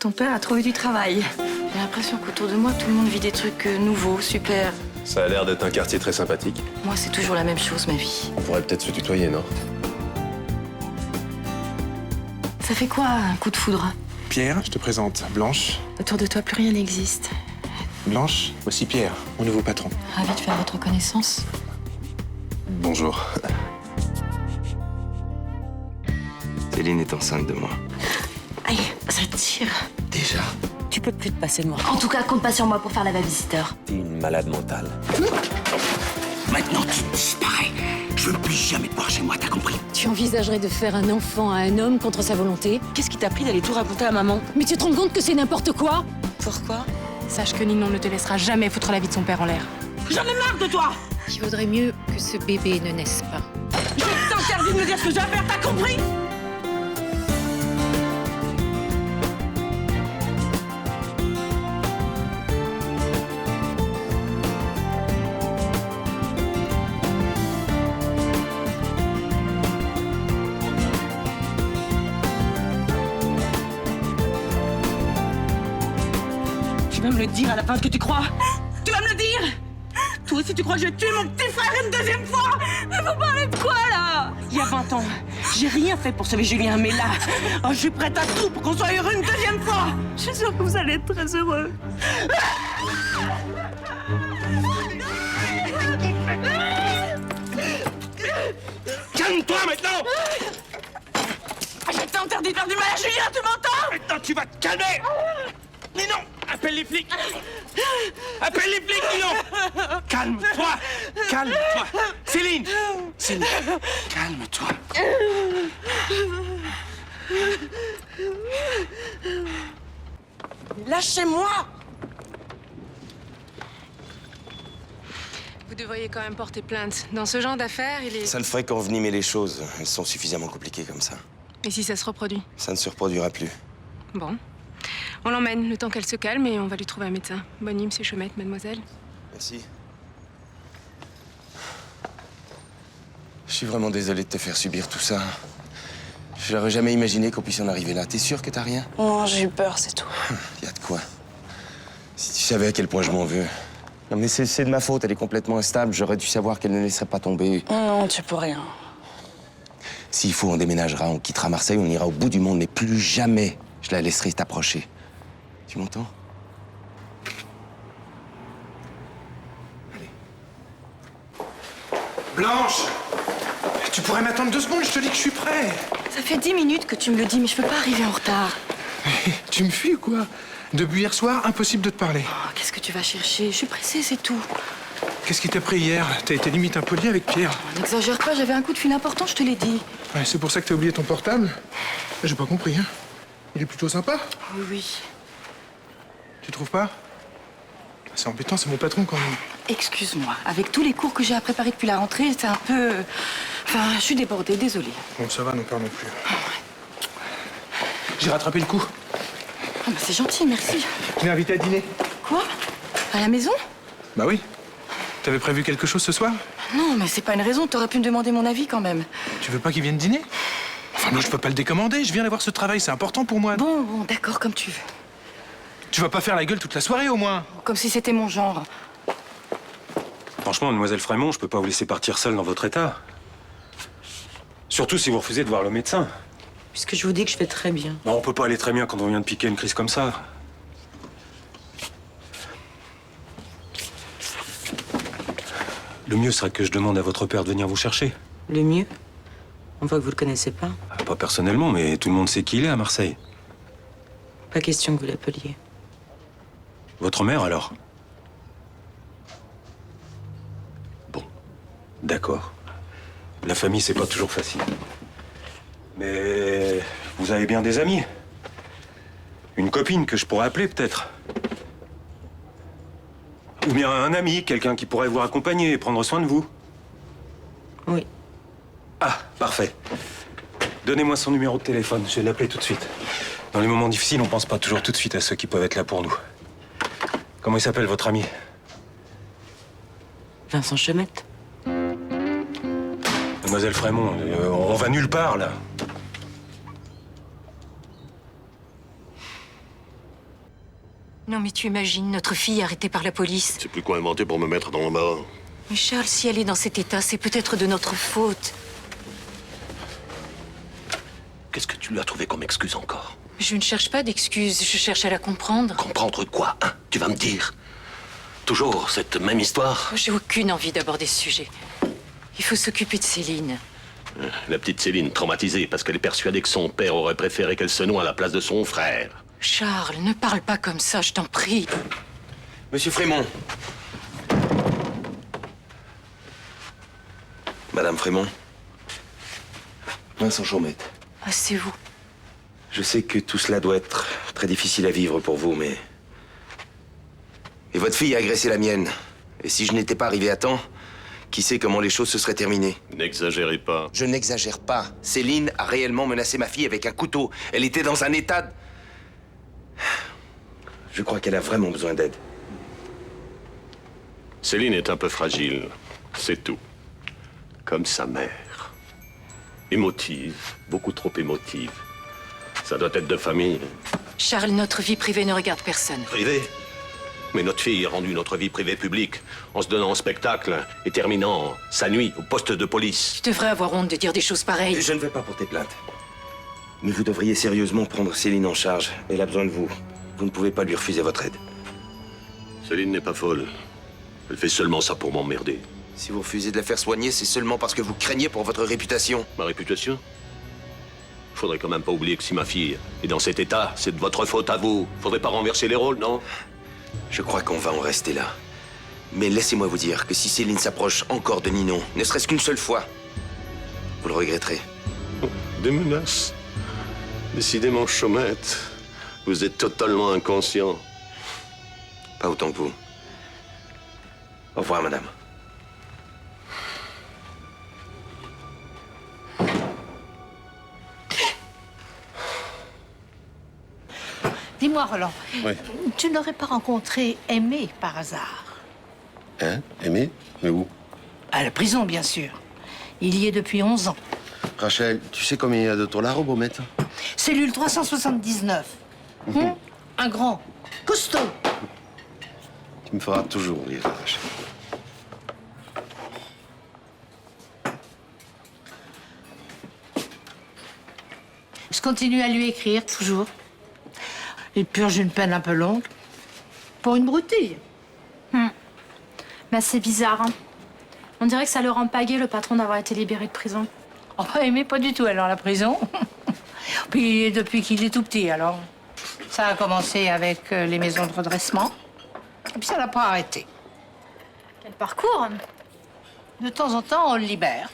Ton père a trouvé du travail. J'ai l'impression qu'autour de moi, tout le monde vit des trucs nouveaux, super. Ça a l'air d'être un quartier très sympathique. Moi, c'est toujours la même chose, ma vie. On pourrait peut-être se tutoyer, non? Ça fait quoi, un coup de foudre? Pierre, je te présente Blanche. Autour de toi, plus rien n'existe. Blanche, voici Pierre, mon nouveau patron. Ravi de faire votre connaissance. Bonjour. Céline est enceinte de moi. Aïe, ça tire. Déjà? Tu peux plus te passer de moi. En tout cas, compte pas sur moi pour faire la babysitter. T'es une malade mentale. Maintenant, tu disparais. Je veux plus jamais te voir chez moi, t'as compris? Tu envisagerais de faire un enfant à un homme contre sa volonté? Qu'est-ce qui t'a pris d'aller tout raconter à maman? Mais tu te rends compte que c'est n'importe quoi? Pourquoi? Sache que Ninon ne te laissera jamais foutre la vie de son père en l'air. J'en ai marre de toi! Il vaudrait mieux que ce bébé ne naisse pas. Je t'interdis de me dire ce que j'ai à faire, t'as compris? Tu vas me le dire à la fin ce que tu crois? Tu vas me le dire? Toi aussi tu crois que je vais tuer mon petit frère une deuxième fois? Mais vous parlez de quoi là? Il y a 20 ans, j'ai rien fait pour sauver Julien, mais là, oh, je suis prête à tout pour qu'on soit heureux une deuxième fois. Je suis sûre que vous allez être très heureux. Calme-toi maintenant! Je t'ai interdit de faire du mal à Julien, tu m'entends? Maintenant, tu vas te calmer! Ninon, appelle les flics! Appelle les flics, Ninon! Calme-toi! Calme-toi! Céline! Céline, calme-toi! Lâchez-moi! Vous devriez quand même porter plainte. Dans ce genre d'affaires, il est... Ça ne ferait qu'envenimer les choses. Elles sont suffisamment compliquées comme ça. Et si ça se reproduit? Ça ne se reproduira plus. Bon. On l'emmène, le temps qu'elle se calme, et on va lui trouver un médecin. Bonne nuit, monsieur Chaumette, mademoiselle. Merci. Je suis vraiment désolé de te faire subir tout ça. Je n'aurais jamais imaginé qu'on puisse en arriver là. T'es sûr que t'as rien? Non, j'ai eu peur, c'est tout. Y a de quoi. Si tu savais à quel point je m'en veux. Non mais c'est de ma faute, elle est complètement instable. J'aurais dû savoir qu'elle ne laisserait pas tomber. Non, tu peux rien. S'il faut, on déménagera, on quittera Marseille, on ira au bout du monde, mais plus jamais je la laisserai t'approcher. Tu m'entends? Blanche! Tu pourrais m'attendre 2 secondes, je te dis que je suis prêt! Ça fait 10 minutes que tu me le dis, mais je peux pas arriver en retard. Tu me fuis ou quoi? Depuis hier soir, impossible de te parler. Oh, qu'est-ce que tu vas chercher? Je suis pressée, c'est tout. Qu'est-ce qui t'a pris hier? T'as été limite impoli avec Pierre. N'exagère pas, j'avais un coup de fil important, je te l'ai dit. Ouais, c'est pour ça que t'as oublié ton portable? J'ai pas compris, hein. Il est plutôt sympa. Oui, oui. Tu trouves pas? C'est embêtant, c'est mon patron quand même. Excuse-moi, avec tous les cours que j'ai à préparer depuis la rentrée, c'est un peu... Enfin, je suis débordée, désolée. Bon, ça va, n'en parlons plus. J'ai rattrapé le coup. Ah bah c'est gentil, merci. Tu m'as invité à dîner. Quoi? À la maison? Bah oui. T'avais prévu quelque chose ce soir? Non, mais c'est pas une raison, t'aurais pu me demander mon avis quand même. Tu veux pas qu'il vienne dîner? Enfin, moi, je peux pas le décommander. Je viens d'avoir ce travail, c'est important pour moi. Bon, d'accord, comme tu veux. Tu vas pas faire la gueule toute la soirée, au moins. Comme si c'était mon genre. Franchement, mademoiselle Frémont, je peux pas vous laisser partir seule dans votre état. Surtout si vous refusez de voir le médecin. Puisque je vous dis que je vais très bien. Non, on peut pas aller très bien quand on vient de piquer une crise comme ça. Le mieux serait que je demande à votre père de venir vous chercher. Le mieux? On voit que vous le connaissez pas. Pas personnellement, mais tout le monde sait qui il est à Marseille. Pas question que vous l'appeliez. Votre mère, alors? Bon, d'accord. La famille, c'est pas toujours facile. Mais vous avez bien des amis. Une copine que je pourrais appeler, peut-être. Ou bien un ami, quelqu'un qui pourrait vous accompagner et prendre soin de vous. Oui. Ah, parfait. Donnez-moi son numéro de téléphone, je vais l'appeler tout de suite. Dans les moments difficiles, on pense pas toujours tout de suite à ceux qui peuvent être là pour nous. Comment il s'appelle, votre ami? Vincent Chaumette. Mademoiselle Frémont, on va nulle part, là. Non mais tu imagines, notre fille arrêtée par la police. C'est plus quoi inventer pour me mettre dans le bas. Mais Charles, si elle est dans cet état, c'est peut-être de notre faute. Qu'est-ce que tu lui as trouvé comme excuse encore? Je ne cherche pas d'excuses, je cherche à la comprendre. Comprendre quoi, hein? Tu vas me dire? Toujours cette même histoire? J'ai aucune envie d'aborder ce sujet. Il faut s'occuper de Céline. La petite Céline, traumatisée parce qu'elle est persuadée que son père aurait préféré qu'elle se noie à la place de son frère. Charles, ne parle pas comme ça, je t'en prie. Monsieur Frémont. Madame Frémont. Vincent Chaumette. Ah, c'est vous. Je sais que tout cela doit être très difficile à vivre pour vous, mais... Et votre fille a agressé la mienne. Et si je n'étais pas arrivé à temps, qui sait comment les choses se seraient terminées? N'exagérez pas. Je n'exagère pas. Céline a réellement menacé ma fille avec un couteau. Elle était dans un état... Je crois qu'elle a vraiment besoin d'aide. Céline est un peu fragile, c'est tout. Comme sa mère. Émotive, beaucoup trop émotive. Ça doit être de famille. Charles, notre vie privée ne regarde personne. Privée? Mais notre fille a rendu notre vie privée publique en se donnant en spectacle et terminant sa nuit au poste de police. Tu devrais avoir honte de dire des choses pareilles. Je ne vais pas porter plainte. Mais vous devriez sérieusement prendre Céline en charge. Elle a besoin de vous. Vous ne pouvez pas lui refuser votre aide. Céline n'est pas folle. Elle fait seulement ça pour m'emmerder. Si vous refusez de la faire soigner, c'est seulement parce que vous craignez pour votre réputation. Ma réputation? Faudrait quand même pas oublier que si ma fille est dans cet état, c'est de votre faute à vous. Faudrait pas renverser les rôles, non? Je crois qu'on va en rester là. Mais laissez-moi vous dire que si Céline s'approche encore de Ninon, ne serait-ce qu'une seule fois, vous le regretterez. Des menaces. Décidément, Chaumette, vous êtes totalement inconscient. Pas autant que vous. Au revoir, madame. Dis-moi, Roland, Oui. tu n'aurais pas rencontré Aimé par hasard? Hein? Aimé? Mais où? À la prison, bien sûr. Il y est depuis 11 ans. Rachel, tu sais combien il y a de tolards au Baumette? Cellule 379. Un grand, costaud. Tu me feras toujours rire, Rachel. Je continue à lui écrire, toujours. Il purge une peine un peu longue. Pour une broutille. Bah, c'est bizarre, hein. On dirait que ça le rend pas gai, le patron, d'avoir été libéré de prison. Oh, Aimé, pas du tout, alors, la prison. Puis, depuis qu'il est tout petit, alors. Ça a commencé avec les maisons de redressement. Et puis, ça l'a pas arrêté. Quel parcours! De temps en temps, on le libère.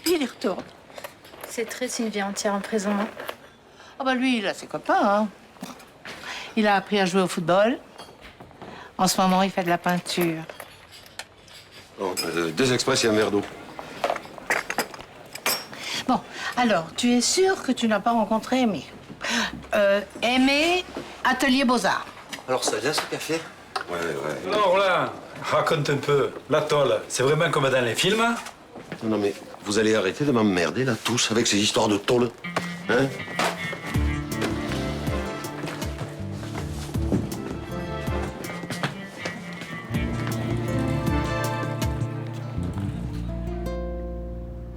Puis, il y retourne. C'est triste, une vie entière en prison, hein. Ah bah lui, il a ses copains, hein. Il a appris à jouer au football. En ce moment, il fait de la peinture. Bon, 2 express et un verre d'eau. Bon, alors, tu es sûr que tu n'as pas rencontré Aimé? Aimé, Atelier Beaux-Arts. Alors, ça vient, ce café? Ouais. Alors là, raconte un peu. La tôle, c'est vraiment comme dans les films? Non, mais vous allez arrêter de m'emmerder, là, tous, avec ces histoires de tôle. Hein?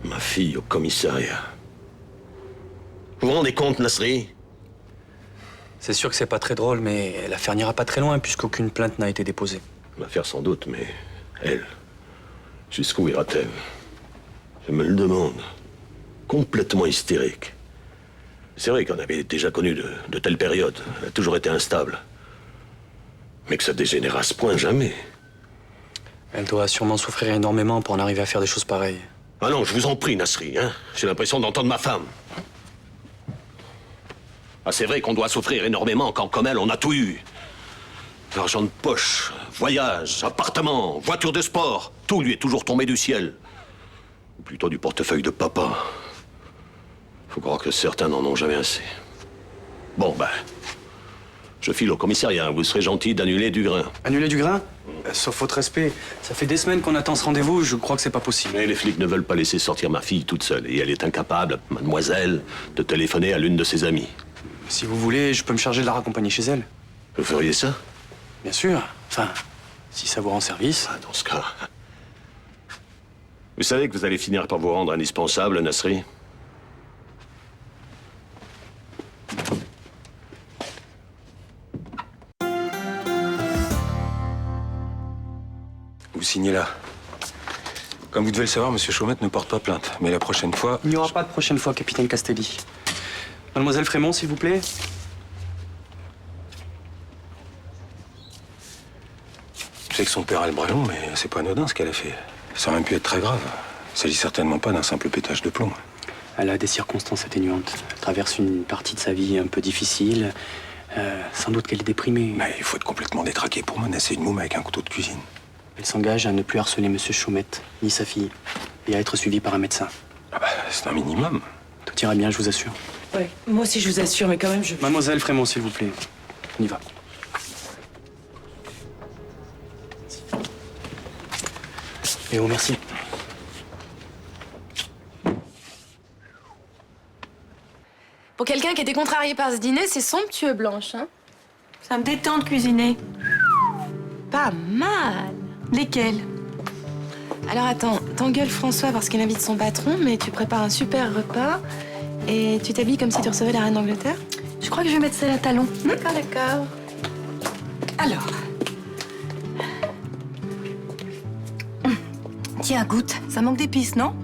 Ma fille au commissariat. Vous vous rendez compte, Nasri? C'est sûr que c'est pas très drôle, mais l'affaire n'ira pas très loin puisqu'aucune plainte n'a été déposée. L'affaire sans doute, mais elle, jusqu'où ira-t-elle? Je me le demande. Complètement hystérique. C'est vrai qu'on avait déjà connu de telles périodes. Elle a toujours été instable. Mais que ça dégénère à ce point, jamais. Elle doit sûrement souffrir énormément pour en arriver à faire des choses pareilles. Ah non, je vous en prie, Nasri, hein. J'ai l'impression d'entendre ma femme. Ah, c'est vrai qu'on doit souffrir énormément quand, comme elle, on a tout eu. L'argent de poche, voyage, appartement, voiture de sport, tout lui est toujours tombé du ciel. Ou plutôt du portefeuille de papa. Faut croire que certains n'en ont jamais assez. Bon, ben, je file au commissariat. Vous serez gentil d'annuler Dugrain. Annuler Dugrain? Sauf votre respect. Ça fait des semaines qu'on attend ce rendez-vous, je crois que c'est pas possible. Mais les flics ne veulent pas laisser sortir ma fille toute seule. Et elle est incapable, mademoiselle, de téléphoner à l'une de ses amies. Si vous voulez, je peux me charger de la raccompagner chez elle. Vous feriez ça? Bien sûr. Enfin, si ça vous rend service. Ah, dans ce cas... Vous savez que vous allez finir par vous rendre indispensable, Nasri? Vous signez là. Comme vous devez le savoir, Monsieur Chaumette ne porte pas plainte. Mais la prochaine fois... Il n'y aura pas de prochaine fois, capitaine Castelli. Mademoiselle Frémont, s'il vous plaît. Je sais que son père a le bras long, mais c'est pas anodin ce qu'elle a fait. Ça aurait même pu être très grave. Il s'agit certainement pas d'un simple pétage de plomb. Elle a des circonstances atténuantes. Elle traverse une partie de sa vie un peu difficile. Sans doute qu'elle est déprimée. Mais il faut être complètement détraqué pour menacer une môme avec un couteau de cuisine. Elle s'engage à ne plus harceler Monsieur Chaumette, ni sa fille, et à être suivie par un médecin. Ah bah, c'est un minimum. Tout ira bien, je vous assure. Oui, moi aussi je vous assure, mais quand même je... Mademoiselle Frémont, s'il vous plaît. On y va. Léo, merci. Pour quelqu'un qui était contrarié par ce dîner, c'est somptueux, Blanche, hein? Ça me détend de cuisiner. Pas mal. Lesquels? Alors attends, t'engueules François parce qu'il invite son patron, mais tu prépares un super repas et tu t'habilles comme si tu recevais la reine d'Angleterre? Je crois que je vais mettre celle à talons. D'accord, d'accord. Alors. Tiens, goûte. Ça manque d'épices, non?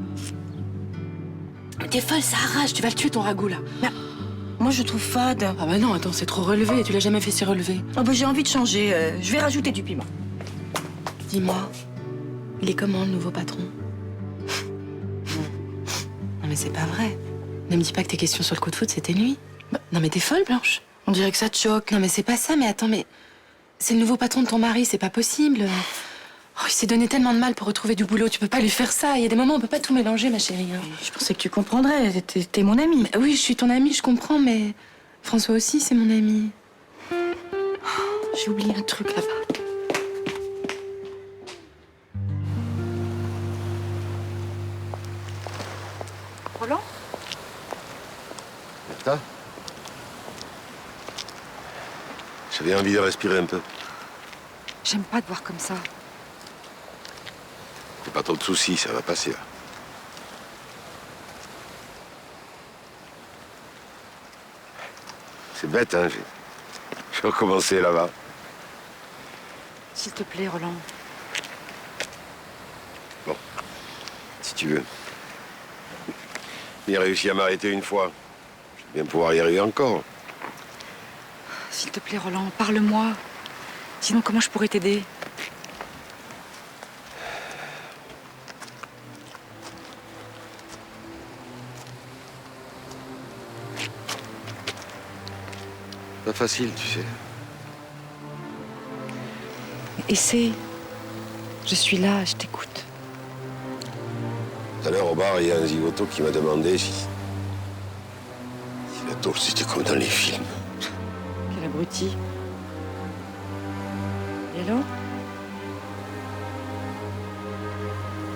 Mais t'es folle, ça arrache, tu vas le tuer ton ragoût là. Mais moi, je trouve fade. Ah bah non, attends, c'est trop relevé, tu l'as jamais fait si relevé. Oh bah, j'ai envie de changer. Je vais rajouter du piment. Dis-moi, il est comment le nouveau patron? Non mais c'est pas vrai. Ne me dis pas que tes questions sur le coup de foot, c'était lui. Non mais t'es folle, Blanche. On dirait que ça te choque. Non mais c'est pas ça, mais attends, mais... C'est le nouveau patron de ton mari, c'est pas possible. Oh, il s'est donné tellement de mal pour retrouver du boulot, tu peux pas lui faire ça. Il y a des moments où on peut pas tout mélanger, ma chérie. Hein. Je pensais que tu comprendrais, t'es mon amie. Mais oui, je suis ton amie, je comprends, mais... François aussi, c'est mon ami. J'ai oublié un truc là-bas. Roland? Bertha? J'avais envie de respirer un peu. J'aime pas te voir comme ça. Fais pas trop de soucis, ça va passer là. C'est bête, hein, j'ai recommencé là-bas. S'il te plaît, Roland. Bon, si tu veux. Il a réussi à m'arrêter une fois. Je vais bien pouvoir y arriver encore. S'il te plaît, Roland, parle-moi. Sinon, comment je pourrais t'aider? Pas facile, tu sais. Essaie. Je suis là, je t'écoute. Tout à l'heure, au bar, il y a un zigoto qui m'a demandé si la tôle, c'était comme dans les films. Quel abruti. Et alors?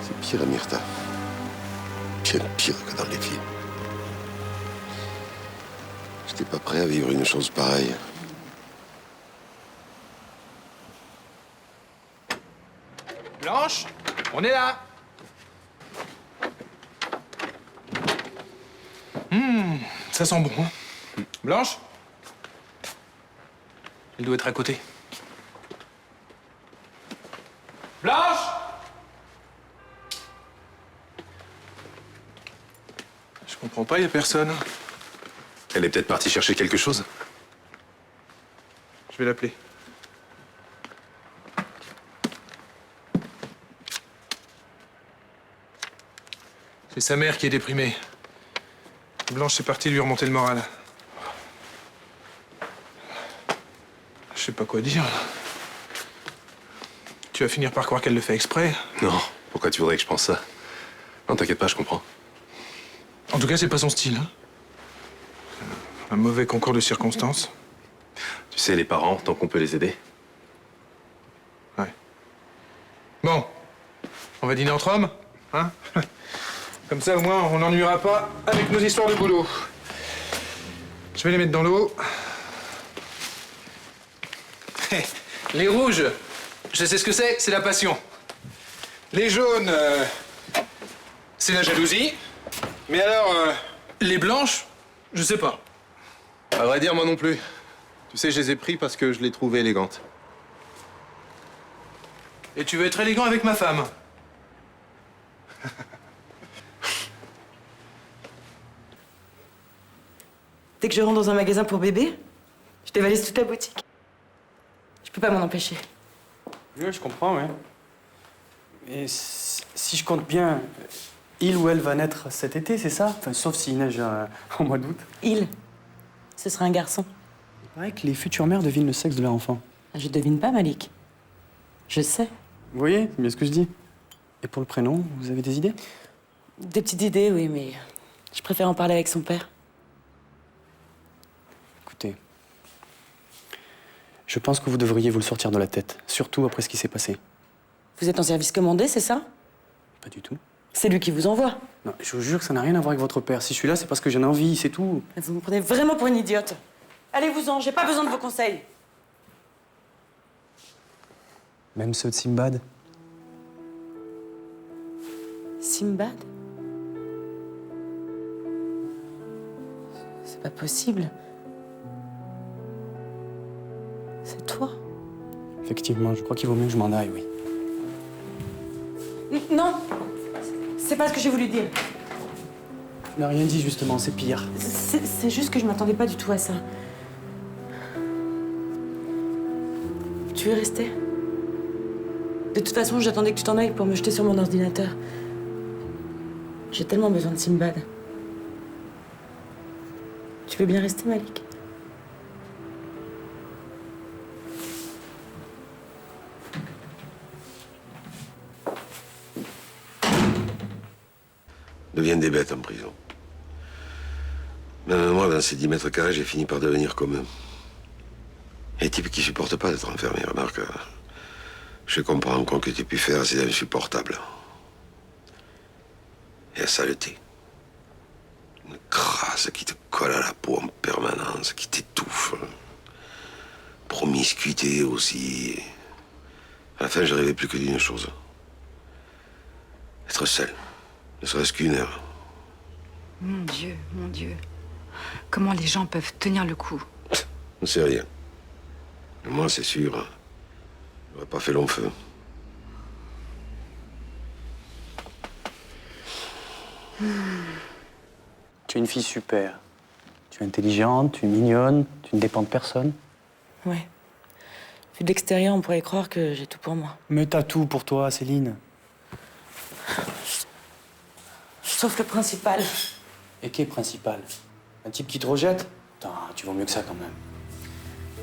C'est pire, Myrtha. Bien pire que dans les films. J'étais pas prêt à vivre une chose pareille. Blanche, on est là. Ça sent bon, hein? Blanche? Elle doit être à côté. Blanche? Je comprends pas, y a personne. Elle est peut-être partie chercher quelque chose. Je vais l'appeler. C'est sa mère qui est déprimée. Blanche est partie lui remonter le moral. Je sais pas quoi dire. Tu vas finir par croire qu'elle le fait exprès. Non, pourquoi tu voudrais que je pense ça? Non, t'inquiète pas, je comprends. En tout cas, c'est pas son style. Hein. Un mauvais concours de circonstances. Tu sais, les parents, tant qu'on peut les aider. Ouais. Bon, on va dîner entre hommes, hein? Comme ça, au moins, on n'ennuiera pas avec nos histoires de boulot. Je vais les mettre dans l'eau. Les rouges, je sais ce que c'est la passion. Les jaunes, c'est la jalousie. Mais alors, les blanches, je sais pas. À vrai dire, moi non plus. Tu sais, je les ai pris parce que je les trouvais élégantes. Et tu veux être élégant avec ma femme. Dès que je rentre dans un magasin pour bébé, je dévalise toute la boutique. Je peux pas m'en empêcher. Oui, je comprends, ouais. Et si je compte bien, il ou elle va naître cet été, c'est ça? Enfin, sauf s'il neige au mois d'août. Il, ce sera un garçon. Il paraît que les futures mères devinent le sexe de leur enfant. Je devine pas, Malik. Je sais. Vous voyez, c'est bien ce que je dis. Et pour le prénom, vous avez des idées? Des petites idées, oui, mais je préfère en parler avec son père. Écoutez, je pense que vous devriez vous le sortir de la tête, surtout après ce qui s'est passé. Vous êtes en service commandé, c'est ça? Pas du tout. C'est lui qui vous envoie. Non, je vous jure que ça n'a rien à voir avec votre père. Si je suis là, c'est parce que j'en ai envie, c'est tout. Vous me prenez vraiment pour une idiote. Allez-vous-en, j'ai pas besoin de vos conseils. Même ceux de Simbad. Simbad? C'est pas possible. C'est toi? Effectivement, je crois qu'il vaut mieux que je m'en aille, oui. Non, c'est pas ce que j'ai voulu dire. Je n'ai rien dit, justement, c'est pire. C'est juste que je m'attendais pas du tout à ça. Tu veux rester? De toute façon, j'attendais que tu t'en ailles pour me jeter sur mon ordinateur. J'ai tellement besoin de Simbad. Tu veux bien rester, Malik? Deviennent des bêtes en prison. Même moi, dans ces 10 mètres carrés, j'ai fini par devenir comme eux. Et les types qui supportent pas d'être enfermés, remarque. Je comprends encore que tu aies pu faire, c'est insupportable. Et la saleté. Une crasse qui te colle à la peau en permanence, qui t'étouffe. Promiscuité aussi. À la fin, je rêvais plus que d'une chose. Être seul. Ne serait-ce qu'une heure. Mon Dieu. Comment les gens peuvent tenir le coup? Je ne sais rien. Mais moi, c'est sûr, j'aurais pas fait long feu. Tu es une fille super. Tu es intelligente, tu es mignonne, tu ne dépends de personne. Ouais. Vu de l'extérieur, on pourrait croire que j'ai tout pour moi. Mais t'as tout pour toi, Céline. Sauf le principal. Et qui est principal? Un type qui te rejette? Putain, tu vaux mieux que ça quand même.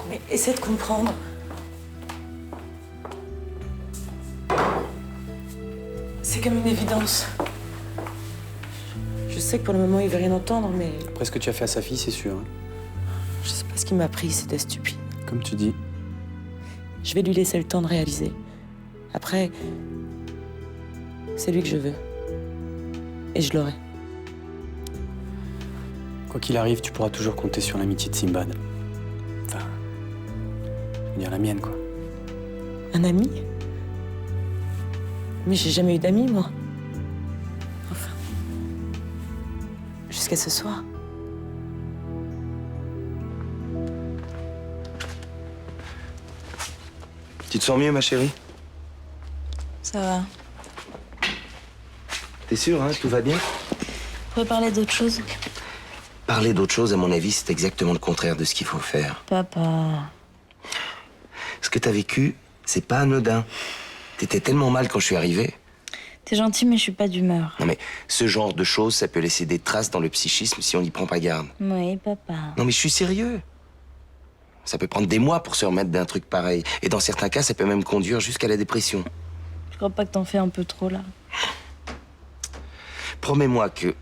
Mais essaie de comprendre. C'est comme une évidence. Je sais que pour le moment, il veut rien entendre, mais Après ce que tu as fait à sa fille, c'est sûr. Hein. je sais pas ce qui m'a pris, c'était stupide. Comme tu dis. Je vais lui laisser le temps de réaliser. Après, c'est lui que je veux. Et je l'aurai. Quoi qu'il arrive, tu pourras toujours compter sur l'amitié de Simbad. Enfin, je veux dire la mienne, quoi. Un ami? Mais j'ai jamais eu d'amis, moi. Enfin. Jusqu'à ce soir. Tu te sens mieux, ma chérie? Ça va. T'es sûre, hein? Tout va bien? On pourrait parler d'autre chose. Parler d'autre chose, à mon avis, c'est exactement le contraire de ce qu'il faut faire. Papa. Ce que t'as vécu, c'est pas anodin. T'étais tellement mal quand je suis arrivé. T'es gentil, mais je suis pas d'humeur. Non mais, ce genre de choses, ça peut laisser des traces dans le psychisme si on n'y prend pas garde. Oui, papa. Non mais je suis sérieux. Ça peut prendre des mois pour se remettre d'un truc pareil. Et dans certains cas, ça peut même conduire jusqu'à la dépression. Je crois pas que t'en fais un peu trop, là. Promets-moi que,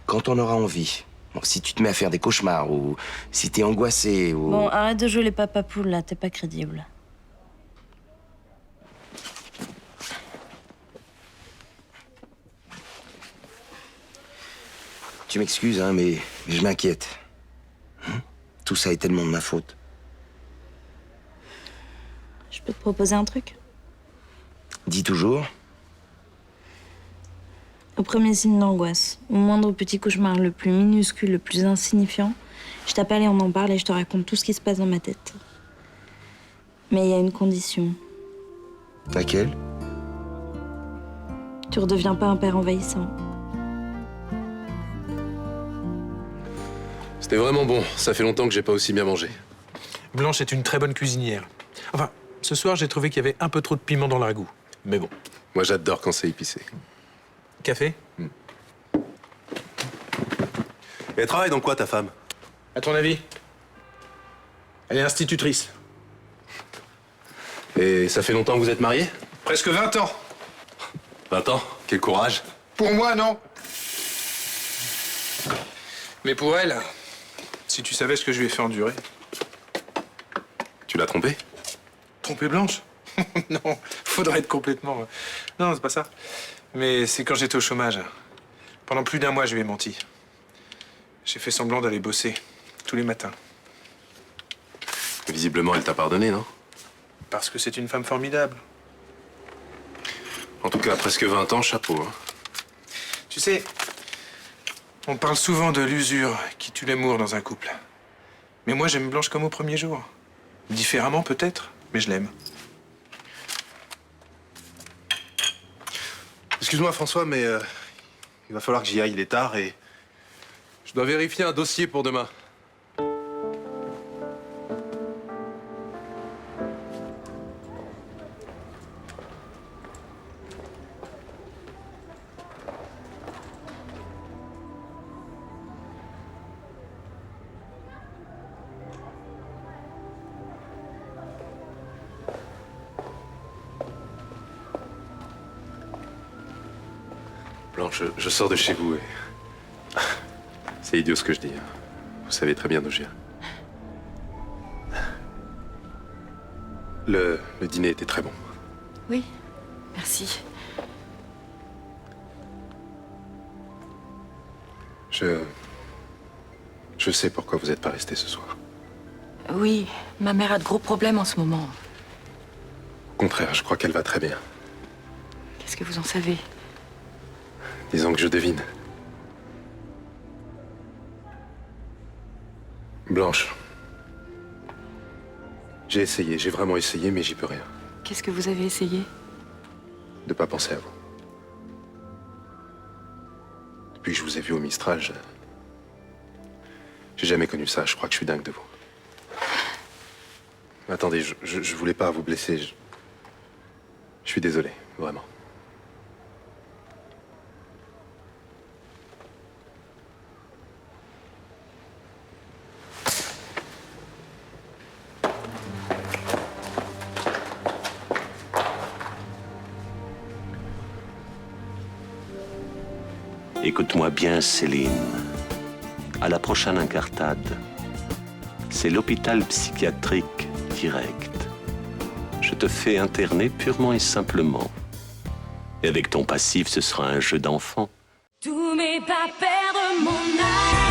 quand on aura envie, bon, si tu te mets à faire des cauchemars, ou si t'es angoissé, ou... Bon, arrête de jouer les papapoules, là. T'es pas crédible. Tu m'excuses, hein, mais je m'inquiète. Tout ça est tellement de ma faute. Je peux te proposer un truc? Dis toujours. Au premier signe d'angoisse, au moindre petit cauchemar, le plus minuscule, le plus insignifiant, je t'appelle et on en parle et je te raconte tout ce qui se passe dans ma tête. Mais il y a une condition. Laquelle? Tu redeviens pas un père envahissant. C'était vraiment bon. Ça fait longtemps que j'ai pas aussi bien mangé. Blanche est une très bonne cuisinière. Enfin, ce soir, j'ai trouvé qu'il y avait un peu trop de piment dans le ragoût. Mais bon. Moi, j'adore quand c'est épicé. Café? Et elle travaille dans quoi, ta femme? À ton avis? Elle est institutrice. Et ça fait longtemps que vous êtes mariés? Presque 20 ans. 20 ans? Quel courage. Pour moi, non. Mais pour elle, si tu savais ce que je lui ai fait endurer. Tu l'as trompée? Tromper Blanche? Non, faudrait être complètement... Non, c'est pas ça. Mais c'est quand j'étais au chômage. Pendant plus d'1 mois, je lui ai menti. J'ai fait semblant d'aller bosser, tous les matins. Visiblement, elle t'a pardonné, non? Parce que c'est une femme formidable. En tout cas, presque 20 ans, chapeau. Hein. Tu sais, on parle souvent de l'usure qui tue l'amour dans un couple. Mais moi, j'aime Blanche comme au premier jour. Différemment, peut-être, mais je l'aime. Excuse-moi, François, mais il va falloir que j'y aille, il est tard et... Je dois vérifier un dossier pour demain. Blanche, je sors de chez vous et... C'est idiot ce que je dis. Hein. Vous savez très bien d'où je viens. Le dîner était très bon. Oui, merci. Je sais pourquoi vous n'êtes pas resté ce soir. Oui, ma mère a de gros problèmes en ce moment. Au contraire, je crois qu'elle va très bien. Qu'est-ce que vous en savez? Disons que je devine. Blanche. J'ai essayé, j'ai vraiment essayé, mais j'y peux rien. Qu'est-ce que vous avez essayé? De pas penser à vous. Depuis que je vous ai vu au Mistral, j'ai jamais connu ça. Je crois que je suis dingue de vous. Attendez, je voulais pas vous blesser. Je suis désolé, vraiment. Écoute-moi bien, Céline. À la prochaine incartade, c'est l'hôpital psychiatrique direct. Je te fais interner purement et simplement. Et avec ton passif, ce sera un jeu d'enfant. Tout mais pas perdre mon âme.